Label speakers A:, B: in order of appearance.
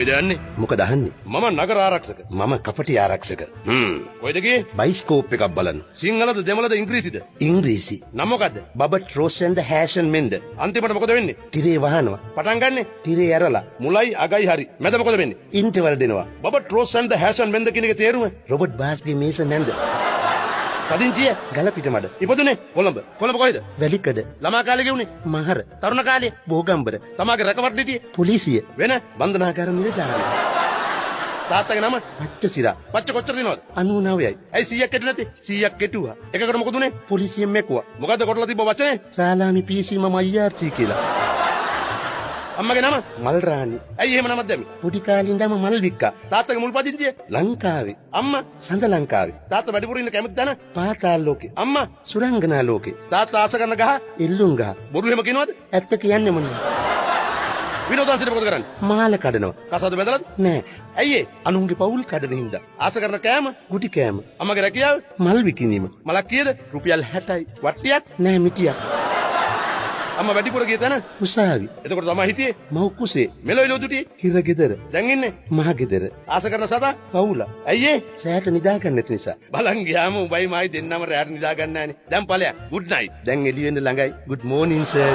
A: ඉදන්නේ
B: මොකද අහන්නේ?
A: මම නගර ආරක්ෂක.
B: මම කපටි ආරක්ෂක.
A: කොයිද ගියේ?
B: බයිස්කෝප් එකක් බලන්න.
A: සිංහලද දෙමළද ඉංග්‍රීසිද?
B: ඉංග්‍රීසි.
A: නම මොකද්ද?
B: බබට් රෝස් ඇන්ඩ් හැෂන් මෙන්ද.
A: අන්තිමට මොකද වෙන්නේ?
B: තිරේ වහනවා.
A: පටන් ගන්නෙ
B: තිරේ ඇරලා
A: මුලයි අගයි හරි. මැද මොකද වෙන්නේ?
B: ඉන්ටර්වල් දෙනවා.
A: බබට් රෝස් ඇන්ඩ් හැෂන් මෙන්ද කියන එක තේරුම?
B: රොබර්ට් බාස්ගේ මේස නැන්ද.
A: පදිංචිය
B: ගලපිට මඩ.
A: ඉපදුනේ කොළඹ. කොළඹ කොයිද?
B: වැලිකඩ.
A: ළමා කාලේ ගෙවුනේ?
B: මහර.
A: තරුණ කාලේ?
B: බෝගම්බර.
A: තමාගේ රැකවරණ හිටියේ?
B: පොලිසිය.
A: වෙන
B: බන්ධනාගාර නිලධාරිය.
A: තාත්තගේ නම?
B: පච්චසිරා.
A: පච්ච කොච්චර දිනවද?
B: 99යි.
A: ඇයි 100ක් කෙටු නැති? 100ක් කෙටුවා. එකකට මොකද උනේ?
B: පොලිසියෙන් මැකුවා.
A: මොකද්ද කොටලා තිබ්බ වචනේ?
B: රාලාමි PC මම IRC කියලා.
A: අම්මගේ නම?
B: මල්රාණි.
A: ඇයි එහෙම නමක් දැම්මේ?
B: පොඩි කාලේ ඉඳන්ම මල් වික්කා.
A: තාත්තගේ මුල් පදිංචිය?
B: ලංකාවේ.
A: අම්මා
B: සඳ ලංකාවේ.
A: තාත්තා වැඩිපුර ඉන්න කැමති තැන?
B: පාතාල ලෝකේ.
A: අම්මා
B: සුරංගනා ලෝකේ.
A: තාත්තා ආස කරන ගහ
B: එල්ලුම් ගහ.
A: බොරු එහෙම කියනවද?
B: ඇත්ත කියන්නේ මොනවද?
A: විනෝදාංශයට මොකද කරන්නේ?
B: මාල කඩනවා.
A: කසාද බැදලාද?
B: නෑ.
A: ඇයි ඒ?
B: අනුන්ගේ පවුල් කඩන හින්දා.
A: ආස කරන කෑම?
B: ගුටි කෑම.
A: අම්මගේ රැකියාව?
B: මල් විකිනීම.
A: මලක් කීයද? රුපියල් 60යි. වට්ටියක්?
B: නෑ මිටියක්.
A: අම්මා වැඩිපුර ගිය තැන?
B: උසාවි.
A: එතකොට තමයි හිටියේ
B: මව් කුසේ.
A: මෙලොයිලෝ දුටියේ?
B: හිරගෙදර.
A: දැන් ඉන්නේ
B: මහ ගෙදර.
A: ආස කරන සතා?
B: පවුල.
A: ඇයි ඒ?
B: රැට නිදා ගන්න නැති නිසා.
A: බලන් ගියාම උඹයි මායි දෙන්නම රැට නිදා ගන්න නැහනේ. දැන් ඵලයක්. good night.
B: දැන් එළිය වෙන්න ළඟයි. good morning sir.